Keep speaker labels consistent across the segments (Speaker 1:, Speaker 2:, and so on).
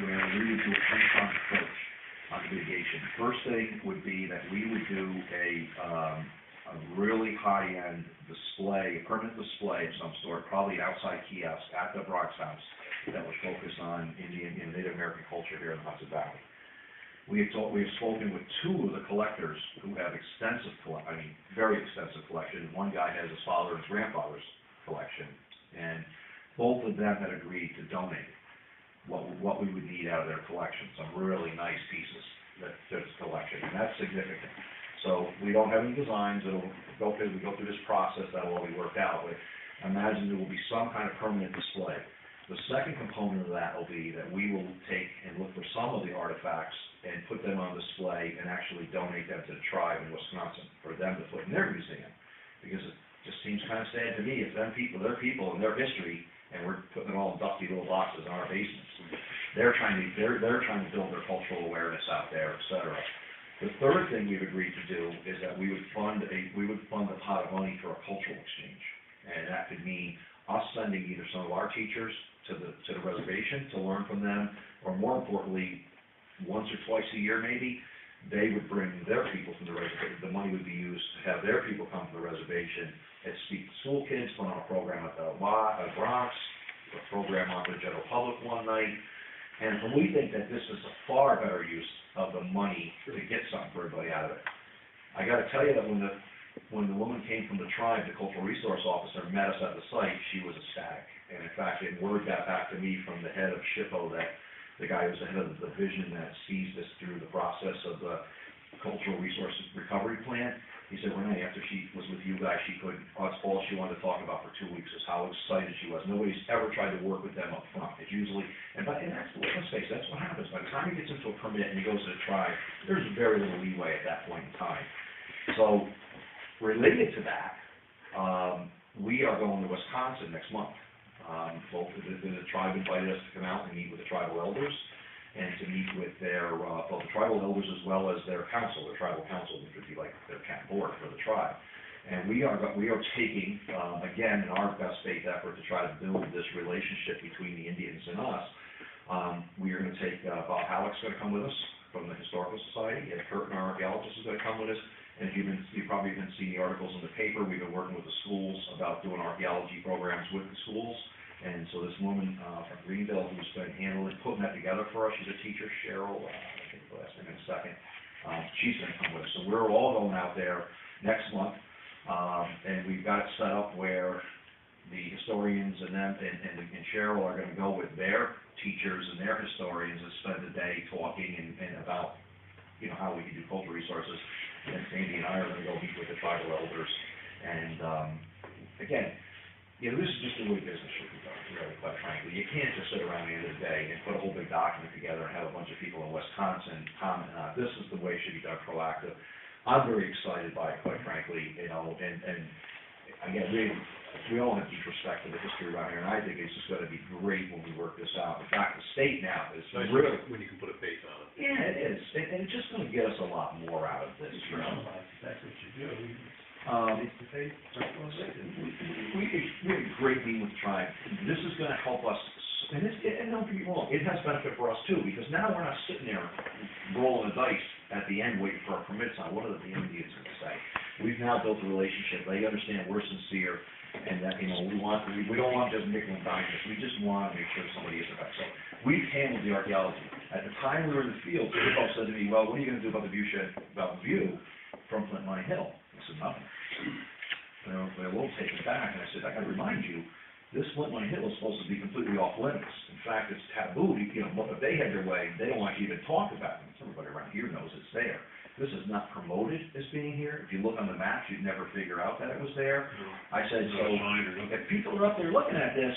Speaker 1: where we would do a three-pronged approach on mitigation. First thing would be that we would do a really high-end display, a permanent display of some sort, probably an outside kiosk at the Bronx House that would focus on Indian and Native American culture here in the Hudson Valley. We have spoken with two of the collectors who have very extensive collection. One guy has his father and his grandfather's collection, and both of them had agreed to donate what we would need out of their collection, some really nice pieces that fit his collection, and that's significant. So we don't have any designs. We go through this process. That'll all be worked out. But imagine there will be some kind of permanent display. The second component of that will be that we will take and look for some of the artifacts and put them on display and actually donate them to the tribe in Wisconsin for them to put in their museum. Because it just seems kind of sad to me. It's their people and their history, and we're putting it all in dusty little boxes in our basements. They're trying to build their cultural awareness out there, et cetera. The third thing we've agreed to do is that we would fund a pot of money for a cultural exchange, and that could mean us sending either some of our teachers to the reservation to learn from them, or more importantly, once or twice a year maybe, they would bring their people from the reservation. The money would be used to have their people come to the reservation and speak to school kids, put on a program at the Bronx, a program on the general public one night. And we think that this is a far better use of the money to get something for everybody out of it. I got to tell you that when the woman came from the tribe, the cultural resource officer met us at the site, she was ecstatic. And in fact, word got back to me from the head of SHPO, that the guy who's the head of the division that sees this through the process of the cultural resources recovery plan. He said, Renee, after she was with you guys, that's all she wanted to talk about for 2 weeks is how excited she was. Nobody's ever tried to work with them up front. It's usually, and that's let's face it, that's what happens. By the time he gets into a permit and he goes to the tribe, there's very little leeway at that point in time. So, related to that, we are going to Wisconsin next month. Both the tribe invited us to come out and meet with the tribal elders, and to meet with both the tribal elders as well as their council, their tribal council, which would be like their board for the tribe. And we are taking, again, in our best faith effort to try to build this relationship between the Indians and us. We are going to take, Bob Halleck's going to come with us from the Historical Society, and Kurt, our archaeologist, is going to come with us. And you've probably been seeing the articles in the paper. We've been working with the schools about doing archaeology programs with the schools. And so this woman from Greenville who's been putting that together for us, she's a teacher, Cheryl, I think the last name in a second, she's going to come with us. So we're all going out there next month, and we've got it set up where the historians and Cheryl are going to go with their teachers and their historians and spend the day talking and about how we can do cultural resources. And Sandy and I are going to go meet with the tribal elders. And again, this is just the way business should be done, really, quite frankly. You can't just sit around the end of the day and put a whole big document together and have a bunch of people in Wisconsin comment on it. This is the way it should be done, proactive. I'm very excited by it, quite frankly, and again, we all have deep respect for the history around here, and I think it's just going to be great when we work this out. In fact, the state now is really...
Speaker 2: When you can put a face on it.
Speaker 1: Yeah, it is. And it's just going to get us a lot more out of this,
Speaker 3: That's what you do.
Speaker 1: We had a great meeting with the tribe. This is going to help us, and don't get me wrong, it has benefit for us too, because now we're not sitting there rolling the dice at the end waiting for our permits on what are the Indians going to say. We've now built a relationship. They understand we're sincere, and that we don't want just nickel and dime this. We just want to make sure somebody is affected. So we've handled the archaeology. At the time we were in the field, people said to me, "Well, what are you going to do about the view from Flint Mine Hill?" I said, "Nothing." They will take it back, and I said, "I got to remind you, this Flint Mine Hill is supposed to be completely off limits. In fact, it's taboo. If they had their way, they don't want you to even talk about it. Everybody around here knows it's there. This is not promoted as being here. If you look on the maps, you'd never figure out that it was there." I said, so if people are up there looking at this,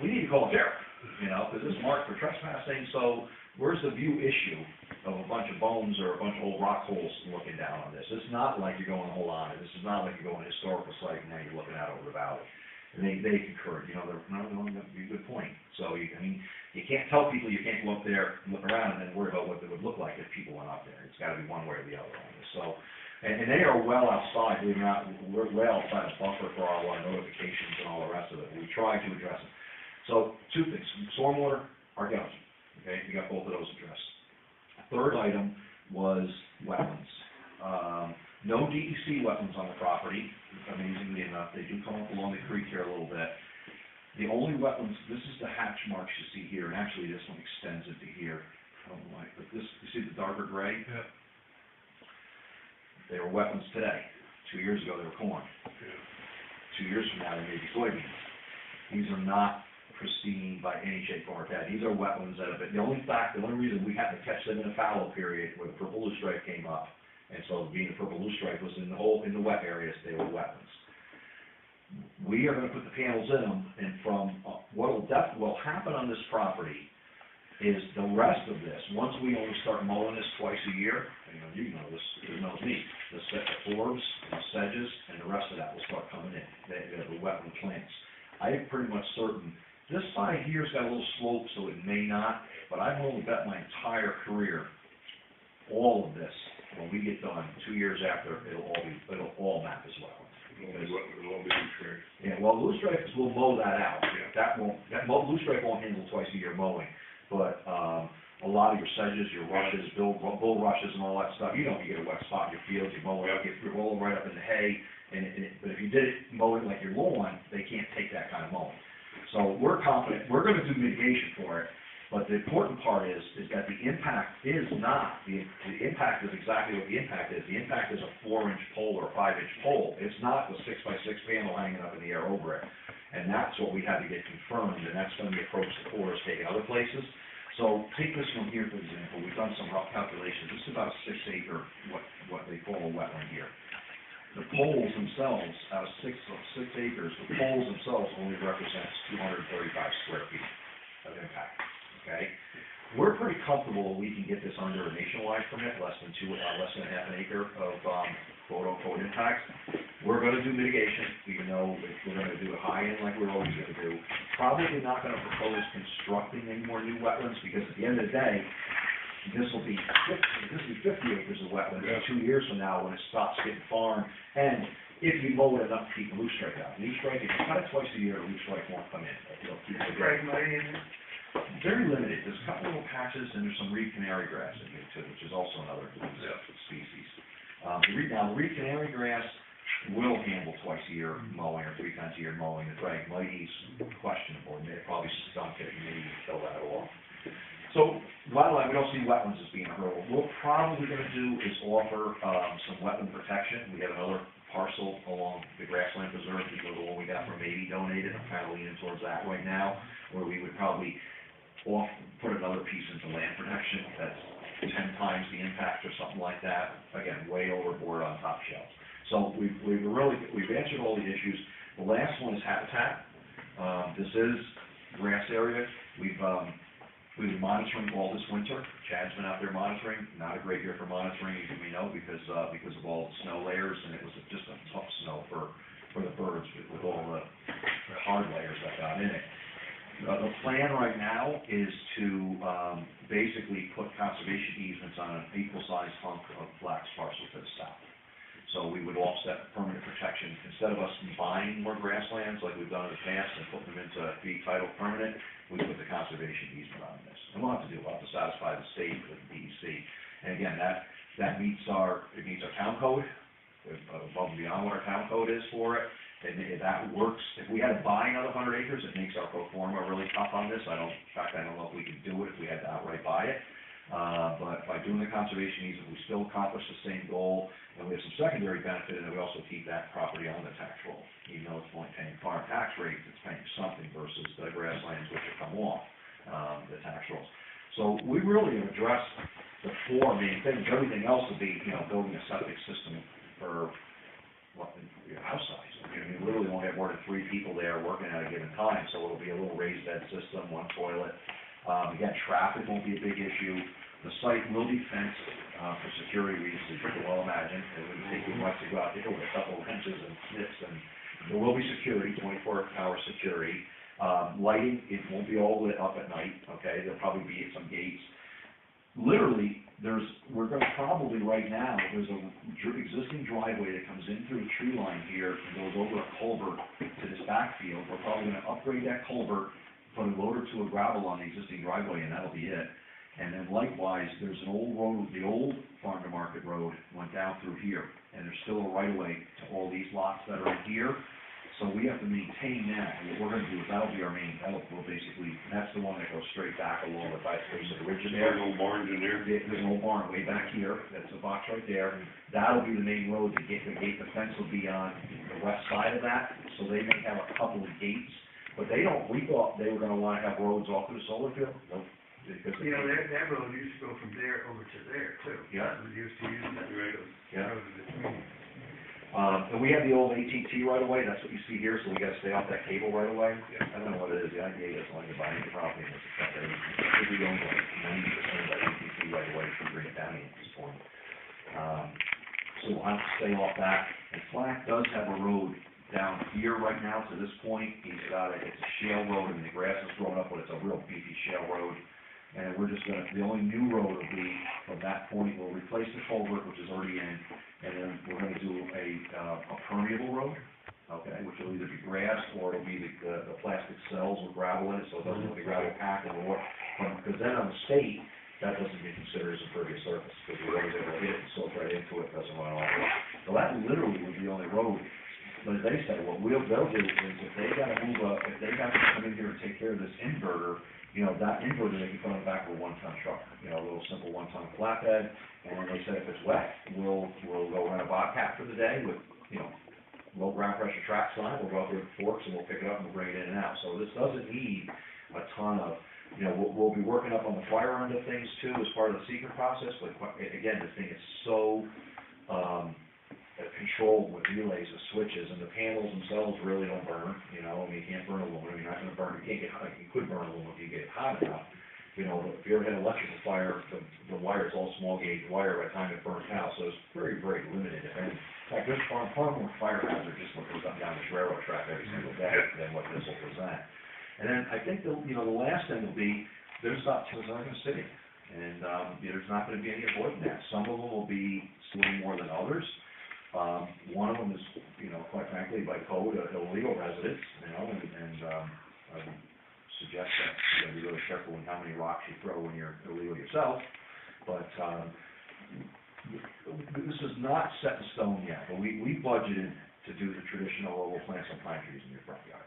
Speaker 1: we need to call a sheriff, because this is marked for trespassing. So where's the view issue of a bunch of bones or a bunch of old rock holes looking down on this? It's not like you're going, hold on, this is not like you're going to a historical site and now you're looking out over the valley. And they concurred, that'd be a good point. So, you can't tell people you can't go up there and look around and then worry about what it would look like if people went up there. It's got to be one way or the other on this. So, and they are well outside, believe it or not, we're well outside the buffer for our notifications and all the rest of it. We try to address it. So, two things, stormwater, archaeology. okay, we got both of those addressed. Third item was wetlands. No DEC wetlands on the property, amazingly enough, they do come up along the creek here a little bit. The only wetlands, this is the hatch marks you see here, and actually this one extends into here, I don't know why, but this, you see the darker gray?
Speaker 3: Yeah.
Speaker 1: They were wetlands today. 2 years ago, they were corn.
Speaker 3: Yeah.
Speaker 1: 2 years from now, they may be soybeans. These are not pristine by any shape, form, or fashion. These are wetlands that have been, the only reason we had to catch them in a fallow period where the purple loosestrife came up, and so being the purple loosestrife was in the wet areas, they were wetlands. We are gonna put the panels in them, and from, what will happen on this property is the rest of this, once we only start mowing this twice a year, and you know this, you know me, the forbs, the sedges, and the rest of that will start coming in, the wetland plants. I am pretty much certain, this side here's got a little slope, so it may not, but I've only bet my entire career, all of this, when we get done, 2 years after, it'll all map as well.
Speaker 2: It'll all be loosestrife.
Speaker 1: Yeah, well, loosestrife will mow that out.
Speaker 2: Yeah.
Speaker 1: Loosestrife won't handle twice a year mowing, but, a lot of your sedges, your rushes, bull rushes and all that stuff, you get a wet spot in your fields, you mow it up, you roll it right up in the hay, but if you did it mowing like your lawn, they can't take that kind of mowing. So we're confident, we're gonna do mitigation for it, but the important part is that the impact is not, the impact is exactly what the impact is. The impact is a 4-inch pole or a 5-inch pole. It's not the 6x6 panel hanging up in the air over it. And that's what we had to get confirmed, and that's when we approached the Forest Take in other places. So take this one here, for example. We've done some rough calculations. This is about a 6-acre, what they call a wetland here. The poles themselves, out of 6 acres, the poles themselves only represent 235 square feet of impact, okay? We're pretty comfortable we can get this under a nationwide permit, less than half an acre of, quote-unquote impact. We're gonna do mitigation, even though we're gonna do it high-end like we're always gonna do. Probably not gonna propose constructing any more new wetlands, because at the end of the day, this will be 50 acres of wetlands 2 years from now when it stops getting farmed, and if you mow it enough to keep the loosestrife out. Loosestrife, if you cut it twice a year, the loosestrife won't come in. It'll keep it going. Very limited. There's a couple little patches, and there's some reed canary grass in here too, which is also another species. Now, the reed canary grass will handle twice a year mowing or 3 times a year mowing. The Phragmites, questionable, and they probably stunk it, and maybe kill that off. So, bottom line, we don't see wetlands as being a hurdle. What we're probably gonna do is offer, some wetland protection. We have another parcel along the grassland preserve, the one we got from Maybe donated. I'm kinda leaning towards that right now, where we would probably put another piece into land protection that's 10 times the impact or something like that. Again, way overboard on top shelf. So we've answered all the issues. The last one is habitat. This is grass area. We've been monitoring all this winter. Chad's been out there monitoring. Not a great year for monitoring, as you may know, because of all the snow layers, and it was just a tough snow for the birds with all the hard layers that got in it. The plan right now is to basically put conservation easements on an equal-sized hunk of flax parcel to the south. So we would offset permanent protection. Instead of us buying more grasslands like we've done in the past and putting them into fee title permanent, we put the conservation easement on this. And we'll have to satisfy the state with the DEC. And again, that meets our town code, above and beyond what our town code is for it. And if that works, if we had to buy another 100 acres, it makes our pro forma really tough on this. In fact, I don't know if we could do it if we had to outright buy it. But by doing the conservation easement, we still accomplish the same goal, and we have some secondary benefit, and we also keep that property on the tax roll. Even though it's only paying farm tax rates, it's paying something versus the grasslands which have come off, the tax rolls. So we really have addressed the 4 main things. Everything else would be, building a septic system for house size. We literally won't have more than 3 people there working at a given time, so it'll be a little raised bed system, 1 toilet. Again, traffic won't be a big issue. The site will be fenced for security reasons, as you can well imagine. It wouldn't take you much to go out there with a couple of wrenches and snips, and there will be security, 24-hour security. Lighting, it won't be all lit up at night, okay? There'll probably be some gates. Literally, we're going to probably right now, there's a existing driveway that comes in through the tree line here and goes over a culvert to this backfield. We're probably going to upgrade that culvert, put a load or two of gravel on the existing driveway, and that'll be it. And then likewise, there's an old road, the old Farm to Market Road went down through here, and there's still a right-of-way to all these lots that are in here. So we have to maintain that, and what we're gonna do is that'll be our main, we'll basically, that's the one that goes straight back along the bicycle ridge in there.
Speaker 2: There's no barns in there?
Speaker 1: There's an old barn way back here, that's a box right there. That'll be the main road, the gate, the fence will be on the west side of that, so they may have a couple of gates. But they don't, we thought they were gonna wanna have roads off to the solar field, nope. Because
Speaker 4: You know, that road used to go from there over to there too.
Speaker 1: Yeah.
Speaker 4: We used to use that road.
Speaker 1: Yeah.
Speaker 4: Road in between.
Speaker 1: And we have the old AT&T right away, that's what you see here, so we gotta stay off that cable right away.
Speaker 2: Yeah.
Speaker 1: I don't know what it is, the IDA doesn't like to buy any property in this effect, I think we own like 90% of that AT&T right away, if we bring it down at this point. So we'll have to stay off that, and Flack does have a road down here right now to this point. He's got it, it's a shale road, and the grass is growing up, but it's a real beefy shale road. And we're just gonna, the only new road will be from that point, we'll replace the culvert, which is already in, and then we're gonna do a permeable road, okay, which will either be grass or it'll be the plastic cells with gravel in it, so it doesn't have the gravel packed in the water. Because then on the state, that doesn't be considered as impervious surface, because the water's able to hit it and soak right into it, doesn't run off. So that literally would be the only road. But as they said, what they'll do is if they gotta if they have to come in here and take care of this inverter, you know, that inverter, they can put on the back of a one-ton truck, you know, a little simple one-ton flatbed. And then they said if it's wet, we'll go rent a Bobcat for the day with, you know, low ground pressure tracks on it, we'll go out there with forks and we'll pick it up and we'll bring it in and out. So this doesn't need a ton of, you know, we'll be working up on the fire end of things too as part of the secret process, but again, this thing is so, controlled with relays and switches, and the panels themselves really don't burn, you know, I mean, you can't burn aluminum, you're not gonna burn, you can't get hot, you could burn aluminum if you get hot enough. You know, if you ever had electrical fire, the wire's all small gauge wire by the time it burns out, so it's very, very limited. And in fact, there's far more fire hazard just what goes up and down this railroad track every single day than what this will present. And then I think the last thing will be, there's about 2 in the city, and, there's not gonna be any avoiding that. Some of them will be a little more than others. One of them is, you know, quite frankly, by code, illegal residence, you know, and I would suggest that you gotta be really careful in how many rocks you throw when you're illegal yourself. But, this is not set in stone yet, but we budgeted to do the traditional, we'll plant some pine trees in your front yard.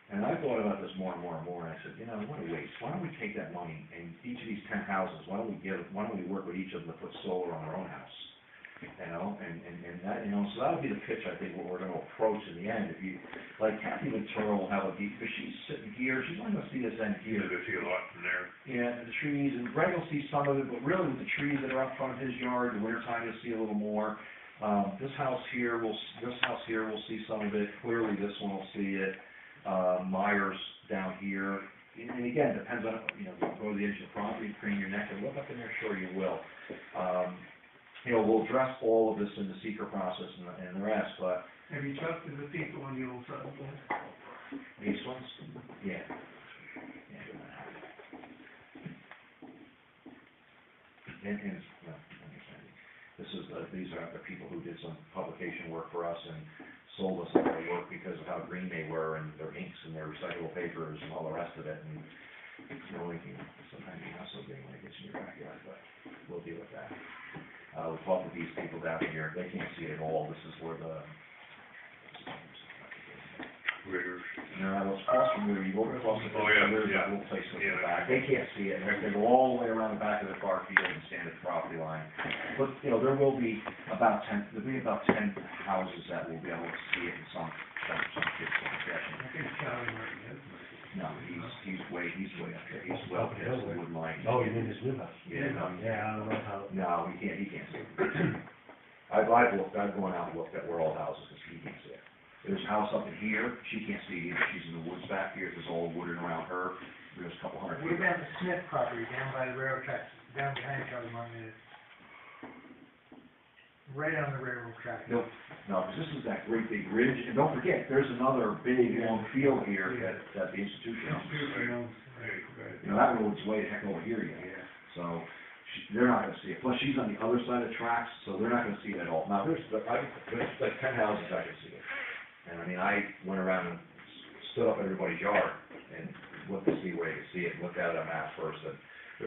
Speaker 1: And I thought about this more and more and more, and I said, you know, what a waste. Why don't we take that money, and each of these 10 houses, why don't we work with each of them to put solar on their own house? You know, and that, you know, so that'll be the pitch, I think, what we're gonna approach in the end. If you, like Kathy Ventura will have a deep, because she's sitting here, she's not gonna see this end here.
Speaker 2: You're gonna see a lot from there.
Speaker 1: Yeah, and the trees, and Greg will see some of it, but really with the trees that are out front of his yard, in the wintertime, you'll see a little more. This house here, we'll see some of it. Clearly, this one will see it. Myers down here, and again, depends on, you know, go to the edge of the property, crane your neck and look up in there, sure you will. You know, we'll address all of this in the secret process and the rest, but.
Speaker 4: Have you talked to the people on the old side?
Speaker 1: These ones? Yeah. And, well, this is, these are the people who did some publication work for us and sold us all their work because of how green they were, and their inks and their recyclable papers and all the rest of it, and it's the only thing, sometimes you're not so green when it gets in your backyard, but we'll deal with that. We talked with these people down here, they can't see it at all, this is where the...
Speaker 2: Riggers.
Speaker 1: No, it's across from where you go across the...
Speaker 2: Oh, yeah,
Speaker 1: there's
Speaker 2: yeah.
Speaker 1: that little place in the
Speaker 2: Yeah.
Speaker 1: back, they can't see it, and they go all the way around the back of the far field and stand at the property line. But, you know, there'll be about 10 houses that will be able to see it in some kids' fashion.
Speaker 4: I think Charlie Martin is.
Speaker 1: No, he's way up there, he's well past the wood line.
Speaker 3: Oh, you mean this new house?
Speaker 1: Yeah, no,
Speaker 3: Yeah, I don't know how.
Speaker 1: no, he can't see it. I've gone out and looked at where all the houses, because he can't see it. There's a house up in here, she can't see it either, she's in the woods back here, there's all wooded around her, there's a couple hundred
Speaker 5: What
Speaker 1: feet.
Speaker 5: about the Smith property down by the railroad tracks, down behind Charlie Martin is? Right on the railroad track.
Speaker 1: No, because this is that great big ridge, and don't forget, there's another big long field here that the institution owns. You know, that road's way the heck over here yet.
Speaker 4: Yeah.
Speaker 1: So, they're not gonna see it, plus she's on the other side of the tracks, so they're not gonna see it at all. Now, there's like 10 houses I can see it. And I mean, I went around and stood up at everybody's yard, and look to see where you see it, look at a map first, and